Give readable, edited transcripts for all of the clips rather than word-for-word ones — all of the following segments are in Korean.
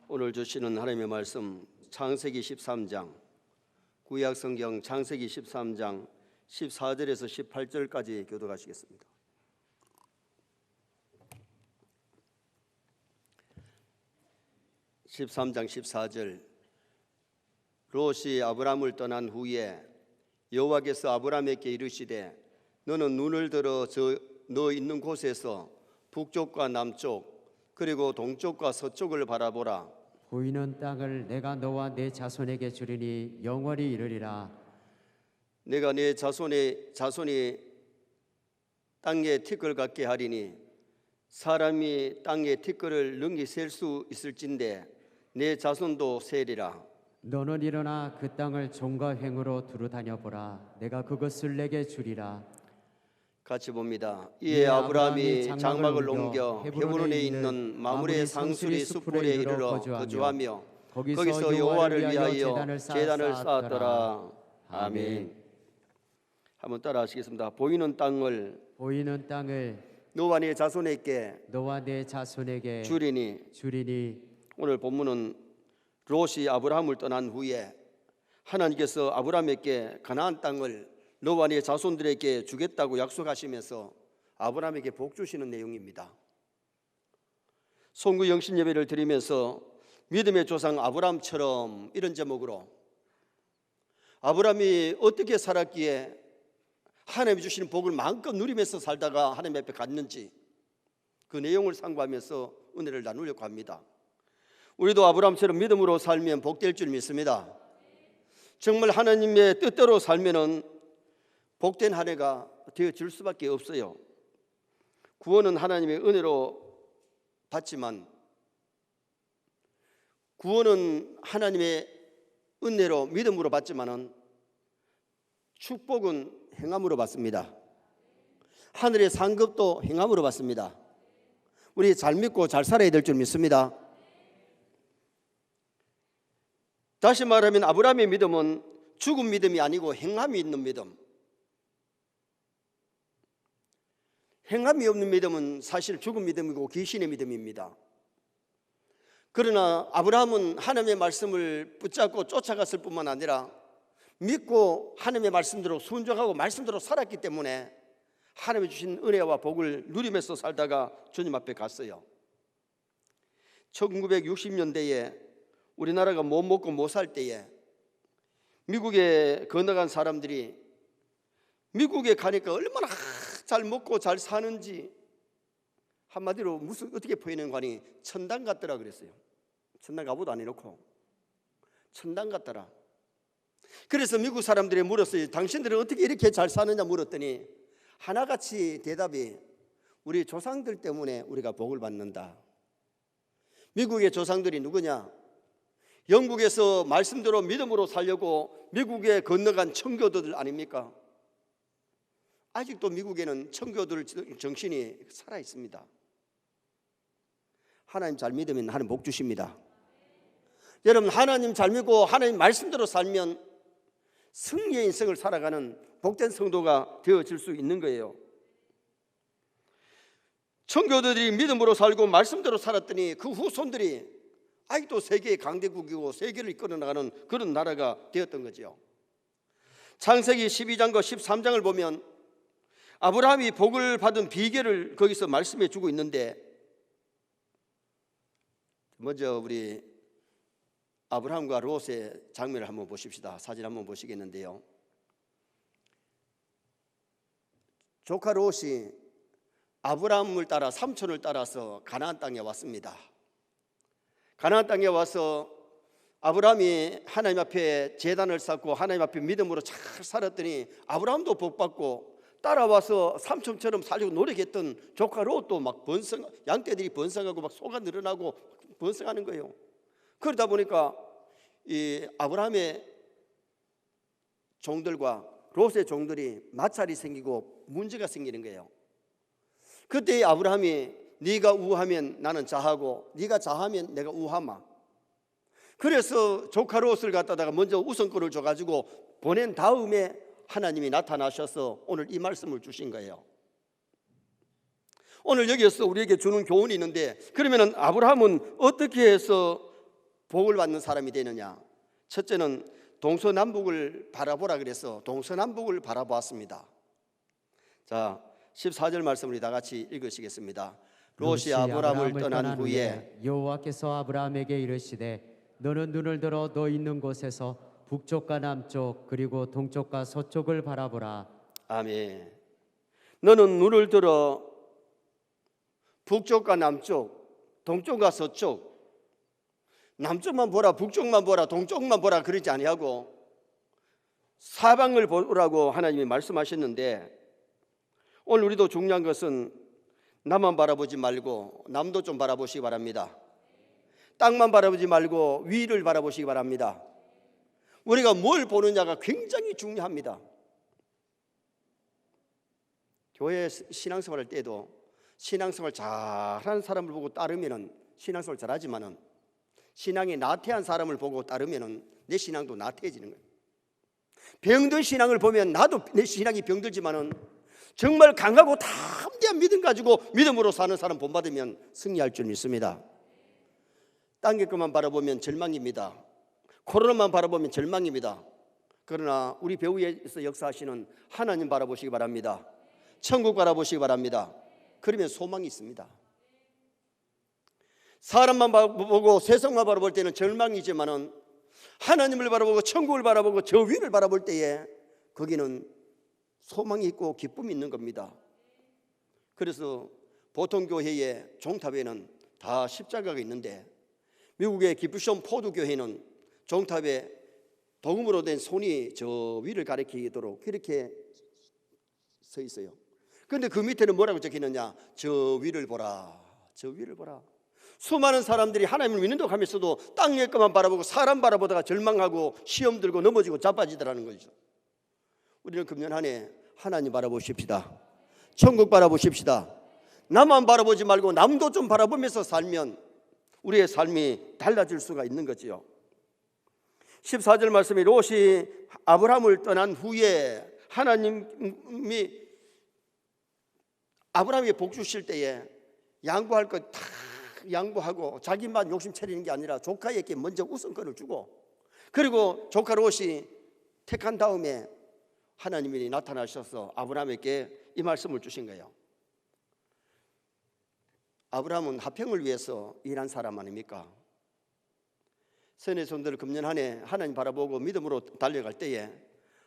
오늘 주시는 하나님의 말씀 창세기 13장, 구약성경 창세기 13장 14절에서 18절까지 교독하시겠습니다. (13장) 14절. 롯이 아브람을 떠난 후에 여호와께서 아브람에게 이르시되 너는 눈을 들어 너 있는 곳에서 북쪽과 남쪽 그리고 동쪽과 서쪽을 바라보라. 보이는 땅을 내가 너와 내 자손에게 주리니 영원히 이르리라. 내가 내 자손이 땅에 티끌 같게 하리니 사람이 땅에 티끌을 능히 셀 수 있을진데 내 자손도 세리라. 너는 일어나 그 땅을 종과 횡으로 두루 다녀보라. 내가 그것을 내게 주리라. 같이 봅니다. 이에 아브라함이 장막을 옮겨 헤브론에 있는 마므레 상수리 숲불에 이르러 거주하며 거기서 여호와를 위하여 제단을 쌓았더라. 아멘. 한번 따라하시겠습니다. 보이는 땅을 너와 네 자손에게 주리니. 오늘 본문은 롯이 아브라함을 떠난 후에 하나님께서 아브라함에게 가나안 땅을 너와 네 자손들에게 주겠다고 약속하시면서 아브라함에게 복 주시는 내용입니다. 송구 영신 예배를 드리면서 믿음의 조상 아브라함처럼 이런 제목으로 아브라함이 어떻게 살았기에 하나님이 주시는 복을 마음껏 누리면서 살다가 하나님 앞에 갔는지 그 내용을 상고하면서 은혜를 나누려고 합니다. 우리도 아브라함처럼 믿음으로 살면 복될 줄 믿습니다. 정말 하나님의 뜻대로 살면은 복된 한 해가 되어질 수밖에 없어요. 구원은 하나님의 은혜로 받지만 구원은 하나님의 은혜로 믿음으로 받지만은 축복은 행함으로 받습니다. 하늘의 상급도 행함으로 받습니다. 우리 잘 믿고 잘 살아야 될 줄 믿습니다. 다시 말하면 아브라함의 믿음은 죽은 믿음이 아니고 행함이 있는 믿음. 행함이 없는 믿음은 사실 죽은 믿음이고 귀신의 믿음입니다. 그러나 아브라함은 하나님의 말씀을 붙잡고 쫓아갔을 뿐만 아니라 믿고 하나님의 말씀대로 순종하고 말씀대로 살았기 때문에 하나님이 주신 은혜와 복을 누리면서 살다가 주님 앞에 갔어요. 1960년대에 우리나라가 못 먹고 못 살 때에 미국에 건너간 사람들이 미국에 가니까 얼마나 잘 먹고 잘 사는지 한마디로 무슨 어떻게 표현하는 거니 천당 같더라 그랬어요. 천당 가보도 안 해놓고 천당 같더라. 그래서 미국 사람들이 물었어요. 당신들은 어떻게 이렇게 잘 사느냐 물었더니 하나같이 대답이 우리 조상들 때문에 우리가 복을 받는다. 미국의 조상들이 누구냐? 영국에서 말씀대로 믿음으로 살려고 미국에 건너간 청교도들 아닙니까? 아직도 미국에는 청교도들 정신이 살아 있습니다. 하나님 잘 믿으면 하나님 복 주십니다. 여러분 하나님 잘 믿고 하나님 말씀대로 살면 승리의 인생을 살아가는 복된 성도가 되어질 수 있는 거예요. 청교도들이 믿음으로 살고 말씀대로 살았더니 그 후손들이 아직도 세계의 강대국이고 세계를 이끌어 나가는 그런 나라가 되었던 거죠. 창세기 12장과 13장을 보면 아브라함이 복을 받은 비결을 거기서 말씀해 주고 있는데 먼저 우리 아브라함과 롯의 장면을 한번 보십시다. 사진 한번 보시겠는데요. 조카 롯이 아브라함을 따라 삼촌을 따라서 가나안 땅에 왔습니다. 가나안 땅에 와서 아브라함이 하나님 앞에 제단을 쌓고 하나님 앞에 믿음으로 잘 살았더니 아브라함도 복받고 따라와서 삼촌처럼 살려고 노력했던 조카 롯도 막 양떼들이 번성하고 막 소가 늘어나고 번성하는 거예요. 그러다 보니까 이 아브라함의 종들과 롯의 종들이 마찰이 생기고 문제가 생기는 거예요. 그때 아브라함이 네가 우하면 나는 자하고 네가 자하면 내가 우하마. 그래서 조카 롯을 갖다가 먼저 우선권을 줘가지고 보낸 다음에 하나님이 나타나셔서 오늘 이 말씀을 주신 거예요. 오늘 여기에서 우리에게 주는 교훈이 있는데, 그러면 아브라함은 어떻게 해서 복을 받는 사람이 되느냐? 첫째는 동서남북을 바라보라 그래서 동서남북을 바라보았습니다. 자, 14절 말씀 우리 다 같이 읽으시겠습니다. 롯이 아브라함을 떠난 후에 여호와께서 아브라함에게 이르시되 너는 눈을 들어 너 있는 곳에서 북쪽과 남쪽 그리고 동쪽과 서쪽을 바라보라. 아멘. 너는 눈을 들어 북쪽과 남쪽, 동쪽과 서쪽, 남쪽만 보라, 북쪽만 보라, 동쪽만 보라 그러지 아니하고 사방을 보라고 하나님이 말씀하셨는데, 오늘 우리도 중요한 것은 나만 바라보지 말고 남도 좀 바라보시기 바랍니다. 땅만 바라보지 말고 위를 바라보시기 바랍니다. 우리가 뭘 보느냐가 굉장히 중요합니다. 교회 신앙생활 할 때도 신앙생활 잘하는 사람을 보고 따르면 신앙생활 잘하지만은 신앙이 나태한 사람을 보고 따르면 내 신앙도 나태해지는 거예요. 병든 신앙을 보면 나도 내 신앙이 병들지만은 정말 강하고 담대한 믿음 가지고 믿음으로 사는 사람 본받으면 승리할 줄 믿습니다. 딴 것만 바라보면 절망입니다. 코로나만 바라보면 절망입니다. 그러나 우리 배후에서 역사하시는 하나님 바라보시기 바랍니다. 천국 바라보시기 바랍니다. 그러면 소망이 있습니다. 사람만 보고 세상만 바라볼 때는 절망이지만은 하나님을 바라보고 천국을 바라보고 저 위를 바라볼 때에 거기는 소망이 있고 기쁨이 있는 겁니다. 그래서 보통 교회의 종탑에는 다 십자가가 있는데 미국의 기프션 포드 교회는 종탑에 도금으로 된 손이 저 위를 가리키도록 이렇게 서 있어요. 그런데 그 밑에는 뭐라고 적혀있느냐? 저 위를 보라, 저 위를 보라. 수많은 사람들이 하나님을 믿는다고 하면서도 땅의 것만 바라보고 사람 바라보다가 절망하고 시험 들고 넘어지고 자빠지더라는 거죠. 우리는 금년 한 해 하나님 바라보십시다. 천국 바라보십시다. 나만 바라보지 말고 남도 좀 바라보면서 살면 우리의 삶이 달라질 수가 있는 거지요. 14절 말씀이 롯이 아브라함을 떠난 후에 하나님이 아브라함에게 복 주실 때에 양보할 것 다 양보하고 자기만 욕심 차리는 게 아니라 조카에게 먼저 우선권을 주고, 그리고 조카 롯이 택한 다음에 하나님이 나타나셔서 아브라함에게 이 말씀을 주신 거예요. 아브라함은 화평을 위해서 일한 사람 아닙니까? 선의 손들을 금년 한 해 하나님 바라보고 믿음으로 달려갈 때에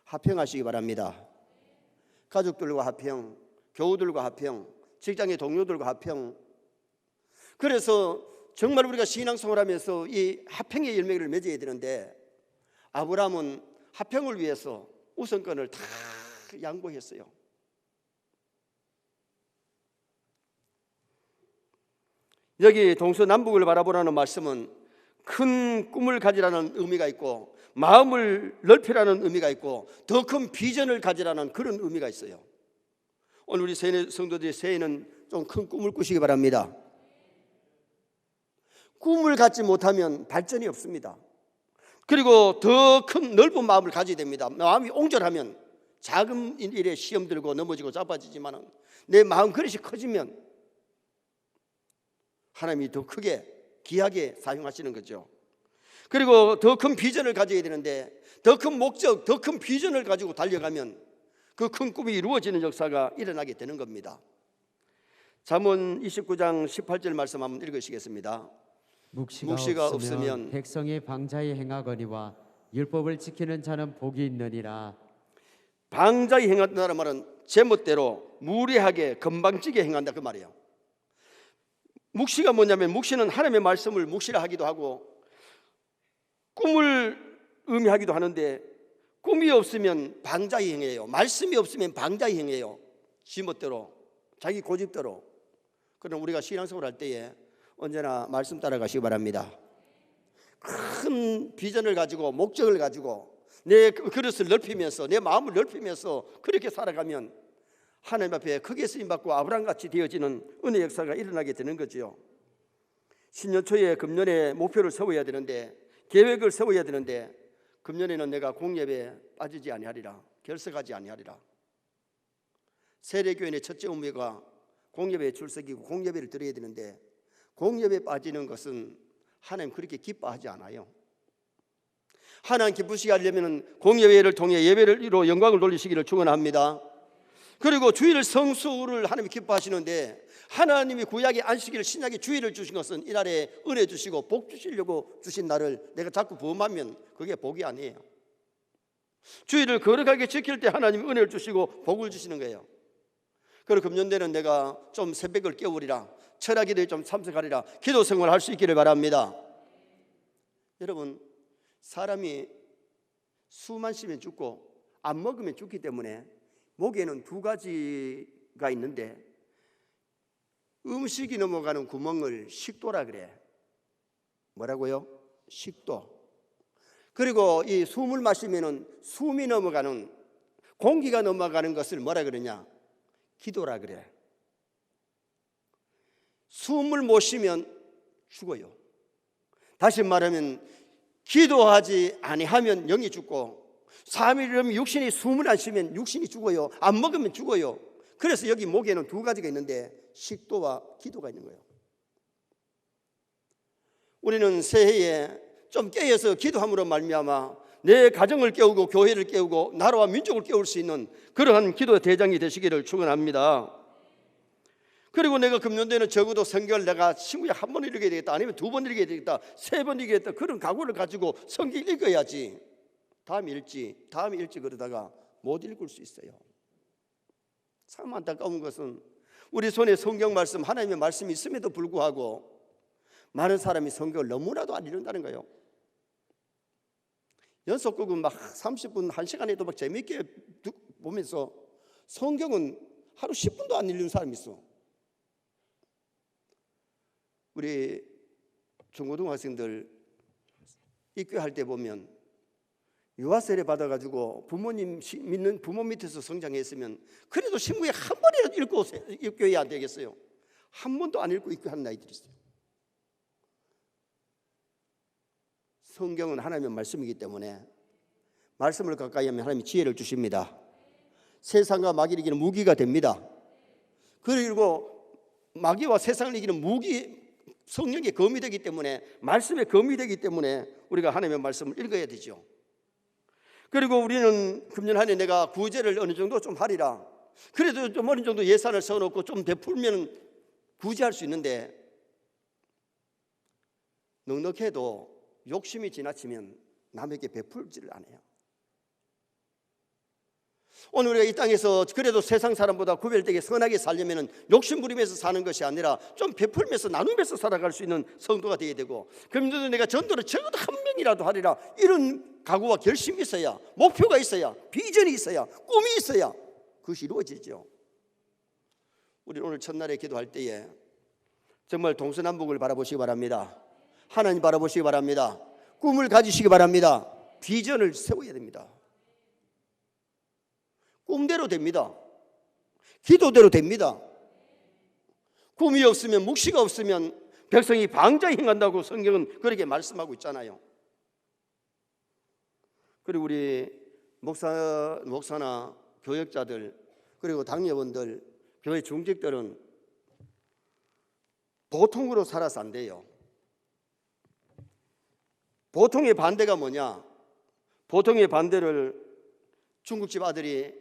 화평하시기 바랍니다. 가족들과 화평, 교우들과 화평, 직장의 동료들과 화평. 그래서 정말 우리가 신앙생활하면서 이 화평의 열매를 맺어야 되는데 아브라함은 화평을 위해서 우선권을 다 양보했어요. 여기 동서남북을 바라보라는 말씀은 큰 꿈을 가지라는 의미가 있고 마음을 넓히라는 의미가 있고 더 큰 비전을 가지라는 그런 의미가 있어요. 오늘 우리 성도들이 새해에는 좀 큰 꿈을 꾸시기 바랍니다. 꿈을 갖지 못하면 발전이 없습니다. 그리고 더 큰 넓은 마음을 가져야 됩니다. 마음이 옹졸하면 작은 일에 시험 들고 넘어지고 자빠지지만 내 마음 그릇이 커지면 하나님이 더 크게 귀하게 사용하시는 거죠. 그리고 더 큰 비전을 가져야 되는데 더 큰 목적, 더 큰 비전을 가지고 달려가면 그 큰 꿈이 이루어지는 역사가 일어나게 되는 겁니다. 잠언 29장 18절 말씀 한번 읽으시겠습니다. 묵시가 없으면 백성이 방자히 행하거니와 율법을 지키는 자는 복이 있느니라. 방자히 행한다는 말은 제멋대로 무례하게 건방지게 행한다 그 말이에요. 묵시가 뭐냐면 묵시는 하나님의 말씀을 묵시라 하기도 하고 꿈을 의미하기도 하는데 꿈이 없으면 방자히 행해요. 말씀이 없으면 방자히 행해요. 지멋대로 자기 고집대로. 그럼 우리가 신앙생활 할 때에 언제나 말씀 따라가시기 바랍니다. 큰 비전을 가지고 목적을 가지고 내 그릇을 넓히면서 내 마음을 넓히면서 그렇게 살아가면 하나님 앞에 크게 쓰임받고 아브라함같이 되어지는 은혜 역사가 일어나게 되는 거죠. 신년 초에 금년에 목표를 세워야 되는데 계획을 세워야 되는데 금년에는 내가 공예배에 빠지지 아니하리라, 결석하지 아니하리라. 세례교인의 첫째 의무가 공예배에 출석이고 공예배를 드려야 되는데 공예배에 빠지는 것은 하나님 그렇게 기뻐하지 않아요. 하나님 기쁘시게 하려면 공예회를 통해 예배로 영광을 돌리시기를 축원합니다. 그리고 주일 성수를 하나님이 기뻐하시는데, 하나님이 구약의 안식일, 신약의 주일을 주신 것은 이날에 은혜 주시고 복 주시려고 주신 날을 내가 자꾸 범하면 그게 복이 아니에요. 주일을 거룩하게 지킬 때 하나님이 은혜를 주시고 복을 주시는 거예요. 그리고 금년대는 내가 좀 새벽을 깨우리라, 철학기도에 좀 참석하리라, 기도 생활을 할 수 있기를 바랍니다. 여러분, 사람이 술만 쉬면 죽고 안 먹으면 죽기 때문에 목에는 두 가지가 있는데, 음식이 넘어가는 구멍을 식도라 그래. 뭐라고요? 식도. 그리고 이 숨을 마시면은 숨이 넘어가는, 공기가 넘어가는 것을 뭐라 그러냐? 기도라 그래. 숨을 못 쉬면 죽어요. 다시 말하면 기도하지 아니하면 영이 죽고, 3일이면 육신이 숨을 안 쉬면 육신이 죽어요. 안 먹으면 죽어요. 그래서 여기 목에는 두 가지가 있는데 식도와 기도가 있는 거예요. 우리는 새해에 좀 깨어서 기도함으로 말미암아 내 가정을 깨우고 교회를 깨우고 나라와 민족을 깨울 수 있는 그러한 기도 대장이 되시기를 축원합니다. 그리고 내가 금년도에는 적어도 성경을 내가 친구에 한 번 읽어야 되겠다, 아니면 두 번 읽어야 되겠다, 세 번 읽어야 되겠다, 그런 각오를 가지고 성경 읽어야지. 다음 읽지 그러다가 못 읽을 수 있어요. 참 안타까운 것은 우리 손에 성경 말씀, 하나님의 말씀이 있음에도 불구하고 많은 사람이 성경을 너무나도 안 읽는다는 거예요. 연속극은 막 30분, 1시간에도 막 재미있게 보면서 성경은 하루 10분도 안 읽는 사람이 있어. 우리 중고등학생들 입교할 때 보면 유아세례 받아가지고 부모님 믿는 부모 밑에서 성장했으면 그래도 신부에 한 번이라도 읽고 입교해야 안 되겠어요? 한 번도 안 읽고 입교하는 아이들이 있어요. 성경은 하나님의 말씀이기 때문에 말씀을 가까이 하면 하나님이 지혜를 주십니다. 세상과 마귀를 이기는 무기가 됩니다. 그리고 마귀와 세상을 이기는 무기, 성령의 검이 되기 때문에, 말씀의 검이 되기 때문에 우리가 하나님의 말씀을 읽어야 되죠. 그리고 우리는 금년 한 해 내가 구제를 어느 정도 좀 하리라, 그래도 좀 어느 정도 예산을 세워놓고 좀 베풀면 구제할 수 있는데, 넉넉해도 욕심이 지나치면 남에게 베풀지를 않아요. 오늘 우리가 이 땅에서 그래도 세상 사람보다 구별되게 선하게 살려면 욕심 부리면서 사는 것이 아니라 좀 베풀면서 나누면서 살아갈 수 있는 성도가 되어야 되고, 금년도 내가 전도를 적어도 한 명이라도 하리라, 이런 각오와 결심이 있어야, 목표가 있어야, 비전이 있어야, 꿈이 있어야 그것이 이루어지죠. 우리 오늘 첫날에 기도할 때에 정말 동서남북을 바라보시기 바랍니다. 하나님 바라보시기 바랍니다. 꿈을 가지시기 바랍니다. 비전을 세워야 됩니다. 꿈대로 됩니다. 기도대로 됩니다. 꿈이 없으면, 묵시가 없으면 백성이 방자에 행한다고 성경은 그렇게 말씀하고 있잖아요. 그리고 우리 목사나 교역자들, 그리고 당회원들, 교회 중직들은 보통으로 살아서 안 돼요. 보통의 반대가 뭐냐? 보통의 반대를 중국집 아들이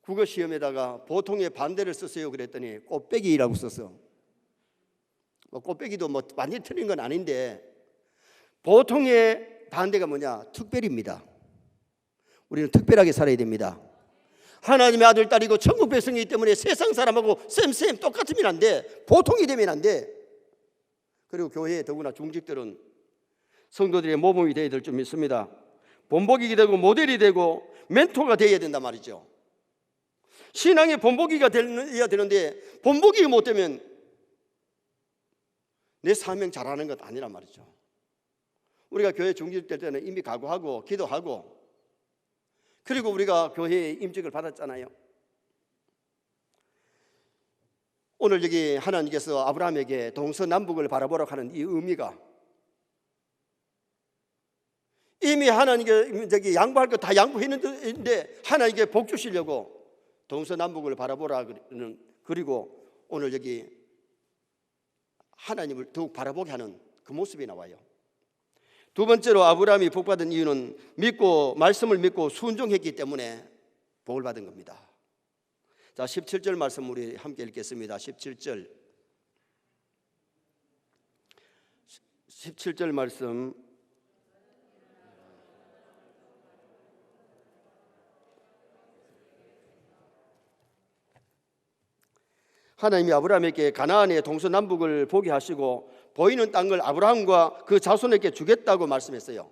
국어 시험에다가 보통의 반대를 쓰세요 그랬더니 꽃배기라고 썼어. 꽃배기도 뭐 완전히 틀린 건 아닌데, 보통의 반대가 뭐냐? 특별입니다. 우리는 특별하게 살아야 됩니다. 하나님의 아들, 딸이고 천국 백성이기 때문에 세상 사람하고 쌤 똑같으면 안 돼. 보통이 되면 안 돼. 그리고 교회에 더구나 중직들은 성도들의 모범이 되어야 될 줄 믿습니다. 본보기가 되고 모델이 되고 멘토가 되어야 된단 말이죠. 신앙의 본보기가 되어야 되는데, 본보기가 못 되면 내 사명 잘하는 것 아니란 말이죠. 우리가 교회 중직될 때는 이미 각오하고 기도하고, 그리고 우리가 교회에 임직을 받았잖아요. 오늘 여기 하나님께서 아브라함에게 동서남북을 바라보라고 하는 이 의미가, 이미 하나님께 저기 양보할 거 다 양보했는데 하나님께 복 주시려고 동서남북을 바라보라 그러는, 그리고 오늘 여기 하나님을 더욱 바라보게 하는 그 모습이 나와요. 두 번째로 아브라함이 복받은 이유는 말씀을 믿고 순종했기 때문에 복을 받은 겁니다. 자, 17절 말씀 우리 함께 읽겠습니다. 17절 말씀. 하나님이 아브라함에게 가나안의 동서남북을 보게 하시고 보이는 땅을 아브라함과 그 자손에게 주겠다고 말씀했어요.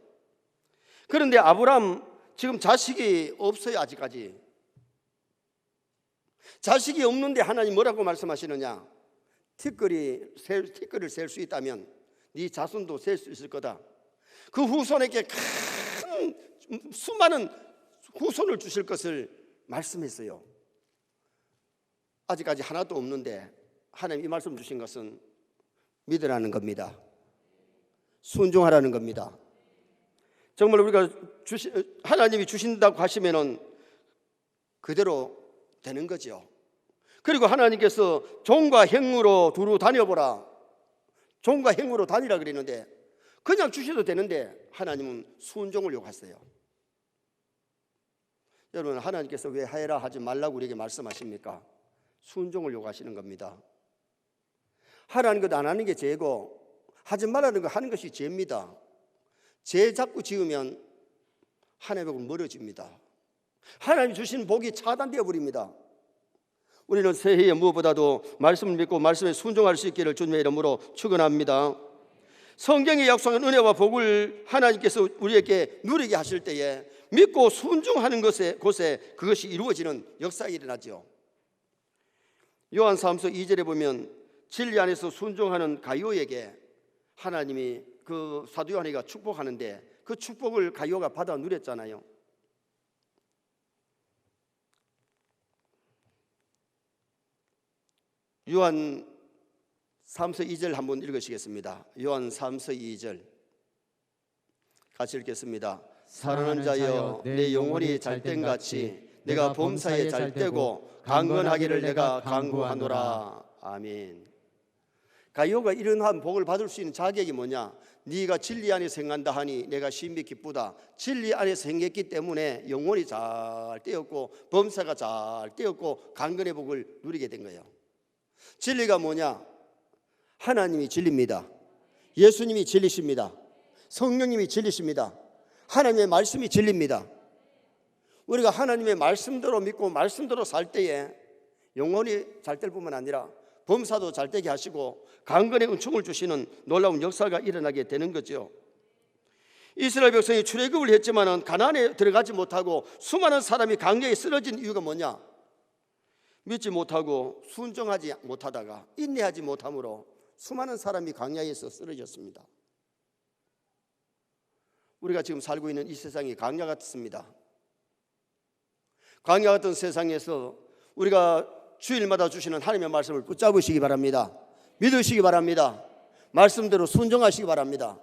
그런데 아브라함 지금 자식이 없어요. 아직까지 자식이 없는데 하나님 뭐라고 말씀하시느냐? 티끌을 셀 수 있다면 네 자손도 셀 수 있을 거다. 그 후손에게 큰 수많은 후손을 주실 것을 말씀했어요. 아직까지 하나도 없는데 하나님 이 말씀 주신 것은 믿으라는 겁니다. 순종하라는 겁니다. 정말 우리가 하나님이 주신다고 하시면은 그대로 되는 거죠. 그리고 하나님께서 종과 행으로 두루 다녀보라. 종과 행으로 다니라 그랬는데 그냥 주셔도 되는데 하나님은 순종을 요구하세요. 여러분, 하나님께서 왜 하라 하지 말라고 우리에게 말씀하십니까? 순종을 요구하시는 겁니다. 하라는 것 안 하는 게 죄고 하지 말라는 거 하는 것이 죄입니다. 죄 자꾸 지으면 하나님하고 멀어집니다. 하나님 주신 복이 차단되어 버립니다. 우리는 새해에 무엇보다도 말씀을 믿고 말씀에 순종할 수 있기를 주님의 이름으로 축원합니다. 성경에 약속한 은혜와 복을 하나님께서 우리에게 누리게 하실 때에 믿고 순종하는 곳에 그것이 이루어지는 역사가 일어나죠. 요한사함서 2절에 보면 진리 안에서 순종하는 가룟에게 하나님이 그 사도 요한이가 축복하는데 그 축복을 가룟가 받아 누렸잖아요. 요한 3서 2절 한번 읽으시겠습니다. 요한 3서 2절 같이 읽겠습니다. 사랑하는 자여, 내 영혼이 잘된 같이 내가 범사에 잘되고 강건하기를 내가 간구하노라. 아멘. 가룟가 이런 복을 받을 수 있는 자격이 뭐냐? 네가 진리 안에서 행한다 하니 내가 심히 기쁘다. 진리 안에서 행했기 때문에 영혼이 잘 되었고 범사가 잘 되었고 강건의 복을 누리게 된 거예요. 진리가 뭐냐? 하나님이 진리입니다. 예수님이 진리십니다. 성령님이 진리십니다. 하나님의 말씀이 진리입니다. 우리가 하나님의 말씀대로 믿고 말씀대로 살 때에 영혼이 잘 될 뿐만 아니라 범사도 잘 되게 하시고 강건의 은총을 주시는 놀라운 역사가 일어나게 되는 거죠. 이스라엘 백성이 출애굽을 했지만은 가나안에 들어가지 못하고 수많은 사람이 광야에 쓰러진 이유가 뭐냐? 믿지 못하고 순종하지 못하다가 인내하지 못함으로 수많은 사람이 광야에서 쓰러졌습니다. 우리가 지금 살고 있는 이 세상이 광야 같습니다. 광야 같은 세상에서 우리가 주일마다 주시는 하나님의 말씀을 붙잡으시기 바랍니다. 믿으시기 바랍니다. 말씀대로 순종하시기 바랍니다.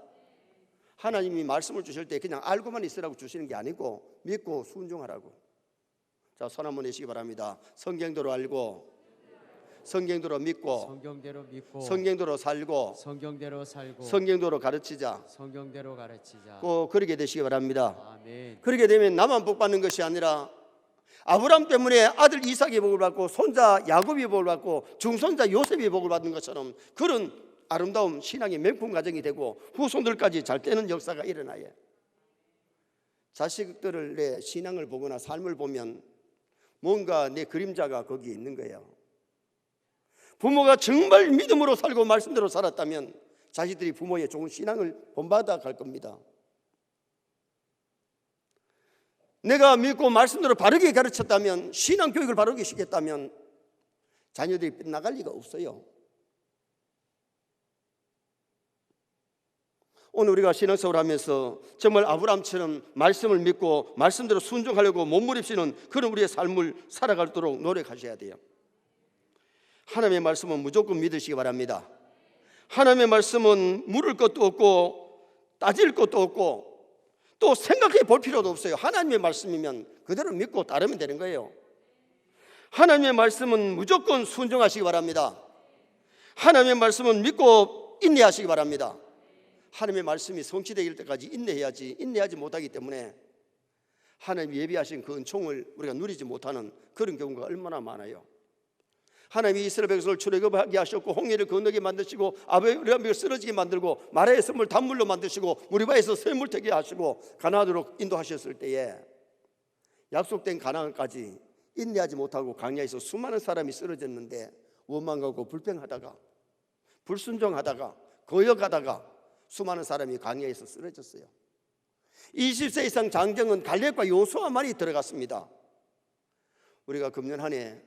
하나님이 말씀을 주실 때 그냥 알고만 있으라고 주시는 게 아니고 믿고 순종하라고. 자, 손 한번 내시기 바랍니다. 성경대로 알고 성경대로 믿고 성경대로 믿고 성경대로 살고 성경대로 살고 성경대로 가르치자. 성경대로 가르치자. 꼭 그렇게 되시기 바랍니다. 아멘. 그렇게 되면 나만 복 받는 것이 아니라 아브라함 때문에 아들 이삭이 복을 받고 손자 야곱이 복을 받고 중손자 요셉이 복을 받는 것처럼 그런 아름다운 신앙의 명품 가정이 되고 후손들까지 잘 되는 역사가 일어나요. 자식들을 내 신앙을 보거나 삶을 보면 뭔가 내 그림자가 거기에 있는 거예요. 부모가 정말 믿음으로 살고 말씀대로 살았다면 자식들이 부모의 좋은 신앙을 본받아 갈 겁니다. 내가 믿고 말씀대로 바르게 가르쳤다면, 신앙 교육을 바르게 시켰다면 자녀들이 빗나갈 리가 없어요. 오늘 우리가 신앙생활을 하면서 정말 아브라함처럼 말씀을 믿고 말씀대로 순종하려고 몸부림치는 그런 우리의 삶을 살아가도록 노력하셔야 돼요. 하나님의 말씀은 무조건 믿으시기 바랍니다. 하나님의 말씀은 물을 것도 없고 따질 것도 없고 또 생각해 볼 필요도 없어요. 하나님의 말씀이면 그대로 믿고 따르면 되는 거예요. 하나님의 말씀은 무조건 순종하시기 바랍니다. 하나님의 말씀은 믿고 인내하시기 바랍니다. 하나님의 말씀이 성취되길 때까지 인내하지 못하기 때문에 하나님이 예비하신 그 은총을 우리가 누리지 못하는 그런 경우가 얼마나 많아요. 하나님이 이스라엘 백성을 출애굽하게 하셨고 홍해를 건너게 만드시고 아브라함을 쓰러지게 만들고 마라의 샘을 단물로 만드시고 무리바에서 샘을 되게 하시고 가나안으로 인도하셨을 때에 약속된 가나안까지 인내하지 못하고 광야에서 수많은 사람이 쓰러졌는데 원망하고 불평하다가 불순종하다가 거역하다가 수많은 사람이 광야에서 쓰러졌어요. 20세 이상 장정은 갈렙과 요수아만이 들어갔습니다. 우리가 금년 한 해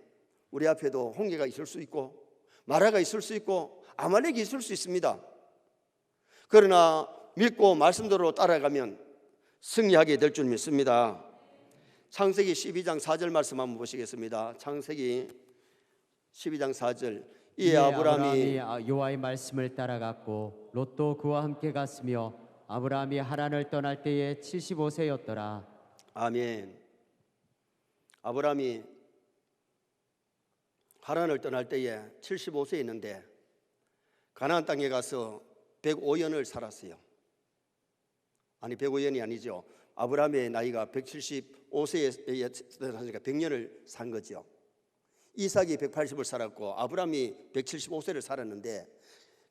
우리 앞에도 홍해가 있을 수 있고 마라가 있을 수 있고 아말렉이 있을 수 있습니다. 그러나 믿고 말씀대로 따라가면 승리하게 될 줄 믿습니다. 창세기 12장 4절 말씀 한번 보시겠습니다. 창세기 12장 4절. 이에 아브라함이 여호와의 말씀을 따라갔고 롯도 그와 함께 갔으며 아브라함이 하란을 떠날 때에 75세였더라. 아멘. 아브라함이 하란을 떠날 때에 75세였는데 가나안 땅에 가서 105년을 살았어요. 아니 105년이 아니죠. 아브라함의 나이가 175세에 살았으니까 100년을 산 거죠. 이삭이 180을 살았고 아브라함이 175세를 살았는데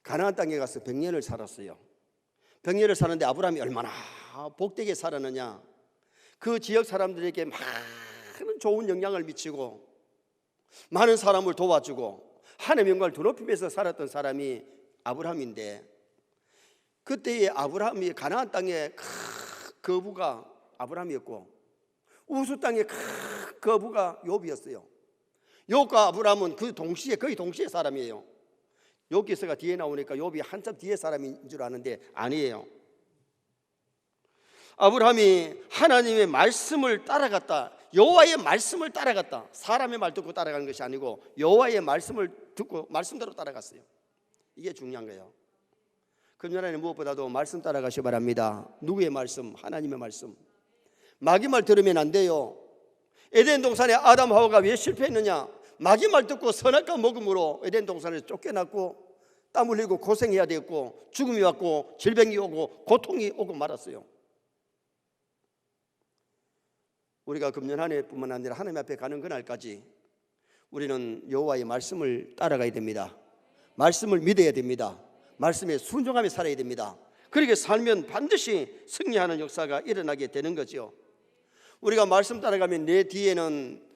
가나안 땅에 가서 100년을 살았어요. 100년을 사는데 아브라함이 얼마나 복되게 살았느냐. 그 지역 사람들에게 많은 좋은 영향을 미치고 많은 사람을 도와주고 하나님의 영광을 더럽히면서 살았던 사람이 아브라함인데 그때의 아브라함이 가나안 땅의 큰 거부가 아브라함이었고 우수 땅의 큰 거부가 욥이었어요. 욥과 아브라함은 거의 동시에 사람이에요. 욥기서가 뒤에 나오니까 욥이 한참 뒤에 사람인 줄 아는데 아니에요. 아브라함이 하나님의 말씀을 따라갔다. 여호와의 말씀을 따라갔다. 사람의 말 듣고 따라가는 것이 아니고 여호와의 말씀을 듣고 말씀대로 따라갔어요. 이게 중요한 거예요. 금년에는 무엇보다도 말씀 따라가시 바랍니다. 누구의 말씀? 하나님의 말씀. 마귀 말 들으면 안 돼요. 에덴 동산에 아담 하와가 왜 실패했느냐? 마귀 말 듣고 선악과 먹음으로 에덴 동산에서 쫓겨났고 땀 흘리고 고생해야 되었고 죽음이 왔고 질병이 오고 고통이 오고 말았어요. 우리가 금년 한 해뿐만 아니라 하나님 앞에 가는 그날까지 우리는 여호와의 말씀을 따라가야 됩니다. 말씀을 믿어야 됩니다. 말씀에 순종하며 살아야 됩니다. 그렇게 살면 반드시 승리하는 역사가 일어나게 되는 거죠. 우리가 말씀 따라가면 내 뒤에는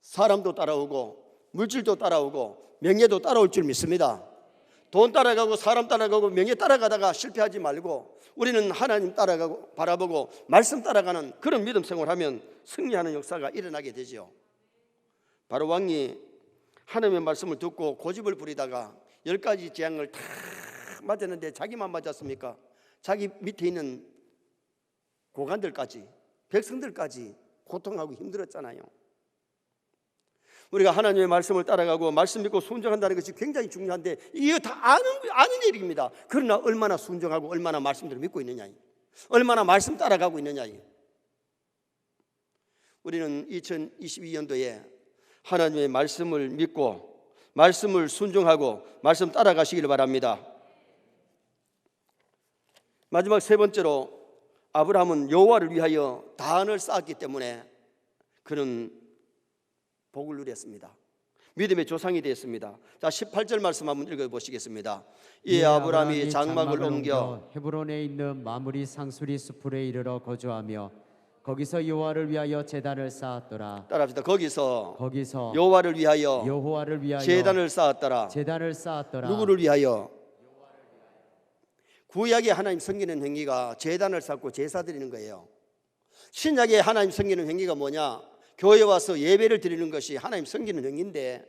사람도 따라오고 물질도 따라오고 명예도 따라올 줄 믿습니다. 돈 따라가고 사람 따라가고 명예 따라가다가 실패하지 말고 우리는 하나님 따라가고 바라보고 말씀 따라가는 그런 믿음 생활하면 승리하는 역사가 일어나게 되죠. 바로 왕이 하나님의 말씀을 듣고 고집을 부리다가 10가지 재앙을 다 맞았는데 자기만 맞았습니까? 자기 밑에 있는 고관들까지 백성들까지 고통하고 힘들었잖아요. 우리가 하나님의 말씀을 따라가고 말씀 믿고 순종한다는 것이 굉장히 중요한데 이게 다 아는 일입니다. 그러나 얼마나 순종하고 얼마나 말씀대로 믿고 있느냐, 얼마나 말씀 따라가고 있느냐. 우리는 2022년도에 하나님의 말씀을 믿고 말씀을 순종하고 말씀 따라가시기를 바랍니다. 마지막 세 번째로 아브라함은 여호와를 위하여 단을 쌓았기 때문에 그는 복을 누렸습니다. 믿음의 조상이 되었습니다. 자, 18절 말씀 한번 읽어보시겠습니다. 이에 아브라함이 장막을 옮겨 헤브론에 있는 마므리 상수리 숲으로 이르러 거주하며 거기서 여호와를 위하여 제단을 쌓았더라. 따라합시다. 거기서 여호와를 위하여 제단을 쌓았더라. 누구를 위하여? 구약에 하나님 섬기는 행위가 제단을 쌓고 제사 드리는 거예요. 신약에 하나님 섬기는 행위가 뭐냐? 교회 와서 예배를 드리는 것이 하나님 섬기는 행위인데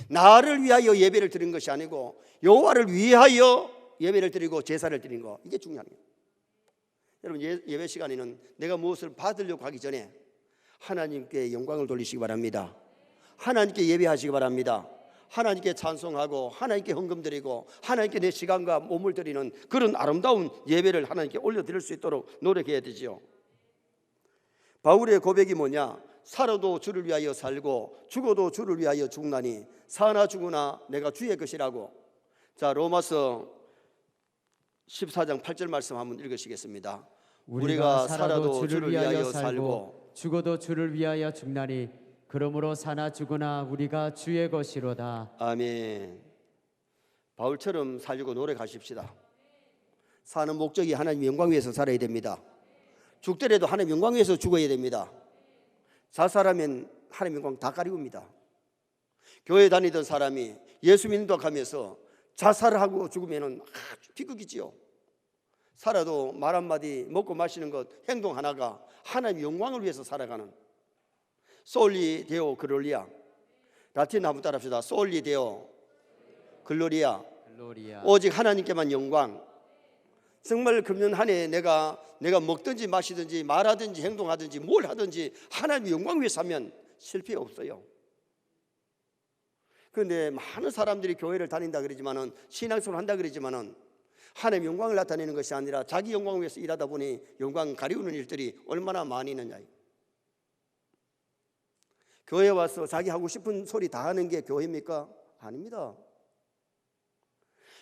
나를 위하여 예배를 드리는 것이 아니고 여호와를 위하여 예배를 드리고 제사를 드리는 거, 이게 중요한 거예요. 여러분, 예배 시간에는 내가 무엇을 받으려고 하기 전에 하나님께 영광을 돌리시기 바랍니다. 하나님께 예배하시기 바랍니다. 하나님께 찬송하고 하나님께 헌금 드리고 하나님께 내 시간과 몸을 드리는 그런 아름다운 예배를 하나님께 올려드릴 수 있도록 노력해야 되지요. 바울의 고백이 뭐냐? 살아도 주를 위하여 살고 죽어도 주를 위하여 죽나니 사나 죽으나 내가 주의 것이라고. 자, 로마서 14장 8절 말씀 한번 읽으시겠습니다. 우리가 살아도 주를 위하여 살고 죽어도 주를 위하여 죽나니 그러므로 사나 죽으나 우리가 주의 것이로다. 아멘. 바울처럼 살려고 노력하십시다. 사는 목적이 하나님 영광 위해서 살아야 됩니다. 죽더라도 하나님 영광 위해서 죽어야 됩니다. 자살하면 하나님 영광 다 가리웁니다. 교회 다니던 사람이 예수 믿는다고 하면서 자살하고 죽으면 아주 비극이지요. 살아도 말 한마디, 먹고 마시는 것, 행동 하나가 하나님 영광을 위해서 살아가는 솔리 데오 글로리아. 라틴 한번 따라합시다. 솔리 데오 글로리아. 오직 하나님께만 영광. 정말 금년 한 해 내가 먹든지 마시든지 말하든지 행동하든지 뭘 하든지 하나님 영광 위해서 하면 실패 없어요. 그런데 많은 사람들이 교회를 다닌다 그러지만은 신앙생활 한다 그러지만은 하나님 영광을 나타내는 것이 아니라 자기 영광을 위해서 일하다 보니 영광 가리우는 일들이 얼마나 많이 있느냐. 교회 와서 자기 하고 싶은 소리 다 하는 게 교회입니까? 아닙니다.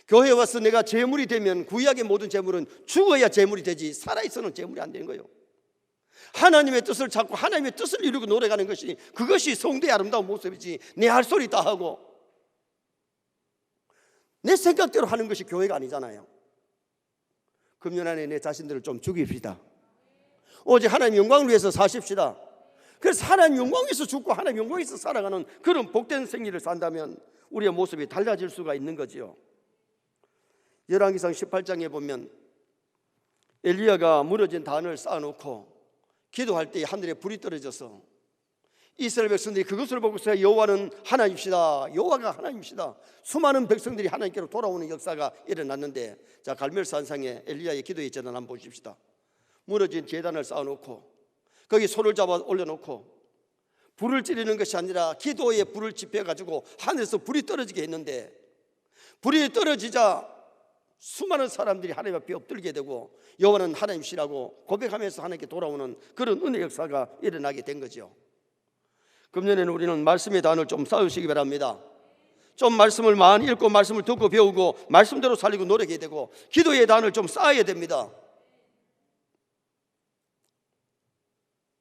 교회 와서 내가 재물이 되면 구약의 모든 재물은 죽어야 재물이 되지 살아있어는 재물이 안 되는 거예요. 하나님의 뜻을 찾고 하나님의 뜻을 이루고 노력하는 것이 그것이 성도의 아름다운 모습이지 내 할 소리 다 하고 내 생각대로 하는 것이 교회가 아니잖아요. 금년 안에 내 자신들을 좀 죽입시다. 오직 하나님 영광을 위해서 사십시다. 그래서 하나님 영광 위해서 죽고 하나님 영광 위해서 살아가는 그런 복된 생일을 산다면 우리의 모습이 달라질 수가 있는 거지요. 열왕기상 18장에 보면 엘리야가 무너진 단을 쌓아놓고 기도할 때 하늘에 불이 떨어져서 이스라엘 백성들이 그것을 보고서 여호와는 하나님이시다, 여호와가 하나님이시다, 수많은 백성들이 하나님께로 돌아오는 역사가 일어났는데, 자 갈멜산상에 엘리야의 기도의 제단 한번 보십시다. 무너진 제단을 쌓아놓고 거기 소를 잡아 올려놓고 불을 지르는 것이 아니라 기도에 불을 지펴가지고 하늘에서 불이 떨어지게 했는데, 불이 떨어지자 수많은 사람들이 하나님 앞에 엎드리게 되고 여호와는 하나님이시라고 고백하면서 하나님께 돌아오는 그런 은혜 역사가 일어나게 된 거죠. 금년에는 우리는 말씀의 단을 좀 쌓으시기 바랍니다. 좀 말씀을 많이 읽고 말씀을 듣고 배우고 말씀대로 살리고 노력해야 되고 기도의 단을 좀 쌓아야 됩니다.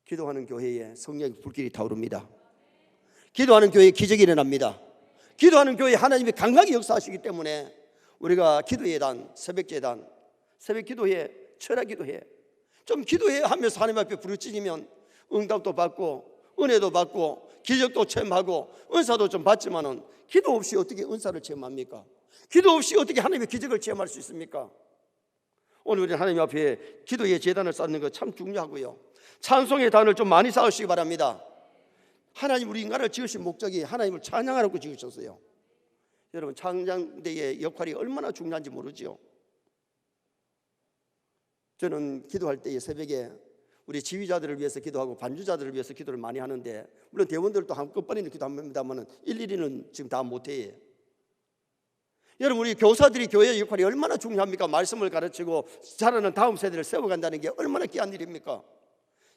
기도하는 교회에 성령의 불길이 타오릅니다. 기도하는 교회에 기적이 일어납니다. 기도하는 교회에 하나님이 강하게 역사하시기 때문에 우리가 기도의 단, 새벽 제단, 새벽 기도회, 철야 기도회 좀 기도해 하면서 하나님 앞에 부르짖으면 응답도 받고 은혜도 받고 기적도 체험하고 은사도 좀 받지만은 기도 없이 어떻게 은사를 체험합니까? 기도 없이 어떻게 하나님의 기적을 체험할 수 있습니까? 오늘 우리는 하나님 앞에 기도의 제단을 쌓는 것 참 중요하고요. 찬송의 단을 좀 많이 쌓으시기 바랍니다. 하나님 우리 인간을 지으신 목적이 하나님을 찬양하라고 지으셨어요. 여러분 찬양대의 역할이 얼마나 중요한지 모르지요. 저는 기도할 때에 새벽에 우리 지휘자들을 위해서 기도하고 반주자들을 위해서 기도를 많이 하는데, 물론 대원들도 한꺼번에는 기도합니다만 일일이는 지금 다 못해요. 여러분 우리 교사들이 교회의 역할이 얼마나 중요합니까? 말씀을 가르치고 자라는 다음 세대를 세워간다는 게 얼마나 귀한 일입니까?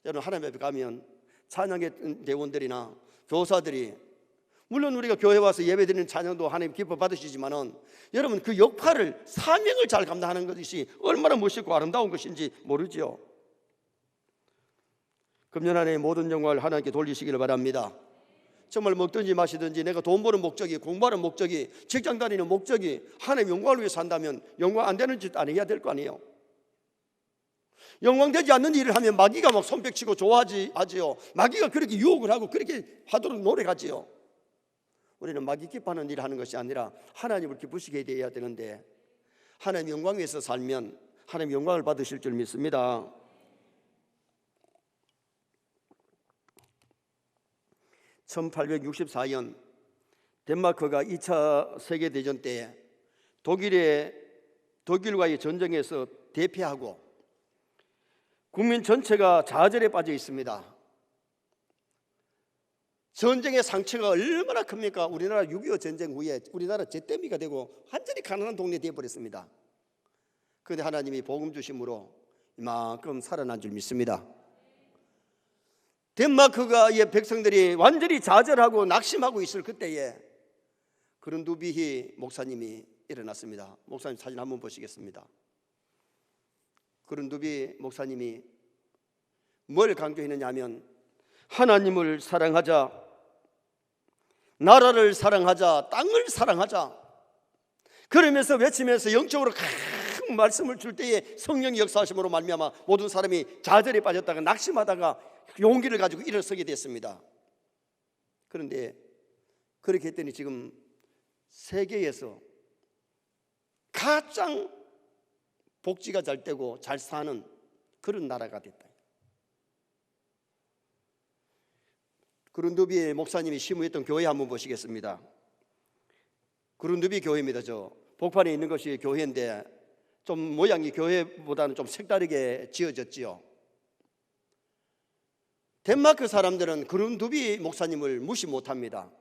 여러분 하나님 앞에 가면 찬양의 대원들이나 교사들이, 물론 우리가 교회 와서 예배드리는 찬양도 하나님 기뻐 받으시지만은 여러분 그 역할을 사명을 잘 감당하는 것이 얼마나 멋있고 아름다운 것인지 모르죠. 금년 안에 모든 영광을 하나님께 돌리시기를 바랍니다. 정말 먹든지 마시든지 내가 돈 버는 목적이, 공부하는 목적이, 직장 다니는 목적이 하나님 영광을 위해 산다면 영광 안 되는 짓 안 해야 될 거 아니에요. 영광되지 않는 일을 하면 마귀가 막 손뼉치고 좋아하지요. 마귀가 그렇게 유혹을 하고 그렇게 하도록 노력하지요. 우리는 마귀 기뻐하는 일을 하는 것이 아니라 하나님을 기쁘시게 해야 되는데, 하나님 영광 위해서 살면 하나님 영광을 받으실 줄 믿습니다. 1864년 덴마크가 2차 세계대전 때 독일과의 전쟁에서 대패하고 국민 전체가 좌절에 빠져 있습니다. 전쟁의 상처가 얼마나 큽니까? 우리나라 6.25 전쟁 후에 우리나라 잿더미가 되고 완전히 가난한 동네 되어버렸습니다. 그런데 하나님이 복음 주심으로 이만큼 살아난 줄 믿습니다. 덴마크가의 백성들이 완전히 좌절하고 낙심하고 있을 그때에 그룬두비히 목사님이 일어났습니다. 목사님 사진 한번 보시겠습니다. 그룬두비 목사님이 뭘 강조했느냐 하면 하나님을 사랑하자, 나라를 사랑하자, 땅을 사랑하자, 그러면서 외치면서 영적으로 큰 말씀을 줄 때에 성령의 역사하심으로 말미암아 모든 사람이 좌절에 빠졌다가 낙심하다가 용기를 가지고 일어서게 됐습니다. 그런데 그렇게 했더니 지금 세계에서 가장 복지가 잘 되고 잘 사는 그런 나라가 됐다. 그룬두비 목사님이 심우했던 교회 한번 보시겠습니다. 그룬두비 교회입니다. 저 복판에 있는 것이 교회인데 좀 모양이 교회보다는 좀 색다르게 지어졌지요. 덴마크 사람들은 그룬두비 목사님을 무시 못합니다.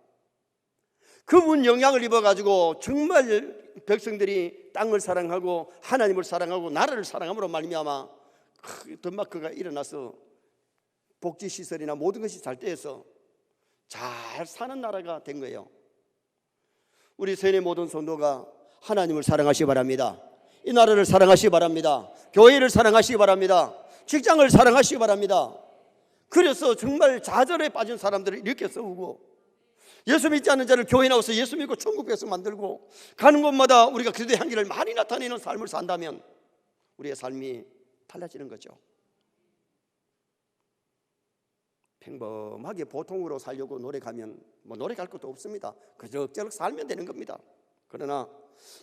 그분 영향을 입어가지고 정말 백성들이 땅을 사랑하고 하나님을 사랑하고 나라를 사랑함으로 말미암아 덴마크가 일어나서 복지시설이나 모든 것이 잘 되어서 잘 사는 나라가 된 거예요. 우리 세계 모든 성도가 하나님을 사랑하시기 바랍니다. 이 나라를 사랑하시기 바랍니다. 교회를 사랑하시기 바랍니다. 직장을 사랑하시기 바랍니다. 그래서 정말 좌절에 빠진 사람들을 이렇게 세우고, 예수 믿지 않는 자를 교회 나와서 예수 믿고 천국 백성 만들고, 가는 곳마다 우리가 그리스도의 향기를 많이 나타내는 삶을 산다면 우리의 삶이 달라지는 거죠. 평범하게 보통으로 살려고 노력하면 노력할 것도 없습니다. 그럭저럭 살면 되는 겁니다. 그러나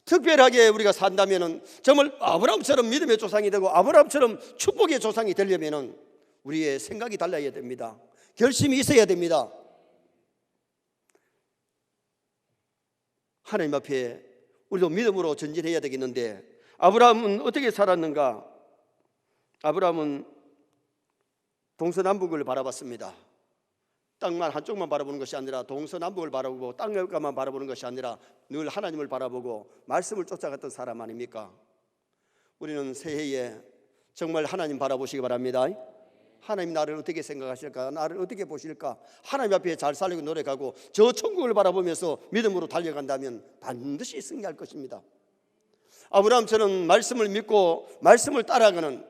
특별하게 우리가 산다면 정말 아브라함처럼 믿음의 조상이 되고 아브라함처럼 축복의 조상이 되려면 우리의 생각이 달라야 됩니다. 결심이 있어야 됩니다. 하나님 앞에 우리도 믿음으로 전진해야 되겠는데, 아브라함은 어떻게 살았는가? 아브라함은 동서남북을 바라봤습니다. 땅만 한쪽만 바라보는 것이 아니라 동서남북을 바라보고 땅만 바라보는 것이 아니라 늘 하나님을 바라보고 말씀을 쫓아갔던 사람 아닙니까? 우리는 새해에 정말 하나님 바라보시기 바랍니다. 하나님 나를 어떻게 생각하실까? 나를 어떻게 보실까? 하나님 앞에 잘 살려고 노력하고 저 천국을 바라보면서 믿음으로 달려간다면 반드시 승리할 것입니다. 아브라함처럼 말씀을 믿고 말씀을 따라가는,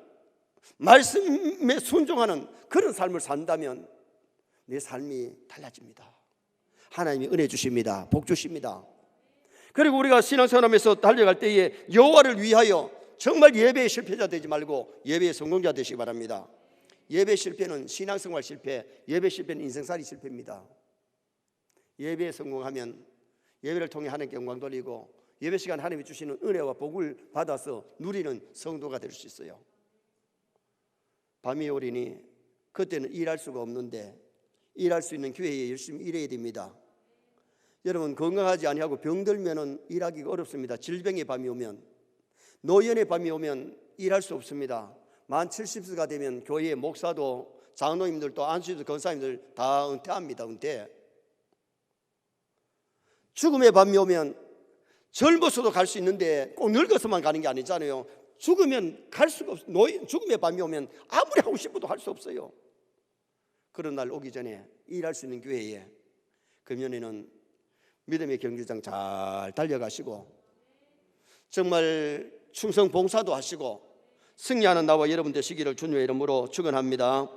말씀에 순종하는 그런 삶을 산다면 내 삶이 달라집니다. 하나님이 은혜 주십니다. 복 주십니다. 그리고 우리가 신앙생활하면서 달려갈 때에 여호와를 위하여 정말 예배의 실패자 되지 말고 예배의 성공자 되시기 바랍니다. 예배 실패는 신앙생활 실패, 예배 실패는 인생살이 실패입니다. 예배에 성공하면 예배를 통해 하나님께 영광 돌리고 예배 시간 하나님이 주시는 은혜와 복을 받아서 누리는 성도가 될 수 있어요. 밤이 오리니 그때는 일할 수가 없는데 일할 수 있는 기회에 열심히 일해야 됩니다. 여러분, 건강하지 아니하고 병들면은 일하기가 어렵습니다. 질병의 밤이 오면, 노년의 밤이 오면 일할 수 없습니다. 만 70세가 되면 교회의 목사도 장로님들도 안수도 권사님들 다 은퇴합니다. 은퇴. 죽음의 밤이 오면 젊어서도 갈 수 있는데 꼭 늙어서만 가는 게 아니잖아요. 죽으면 갈 수가 없어요. 죽음의 밤이 오면 아무리 하고 싶어도 할 수 없어요. 그런 날 오기 전에 일할 수 있는 기회에 금년에는 믿음의 경주장 잘 달려가시고 정말 충성 봉사도 하시고 승리하는 나와 여러분 되시기를 주님의 이름으로 축원합니다.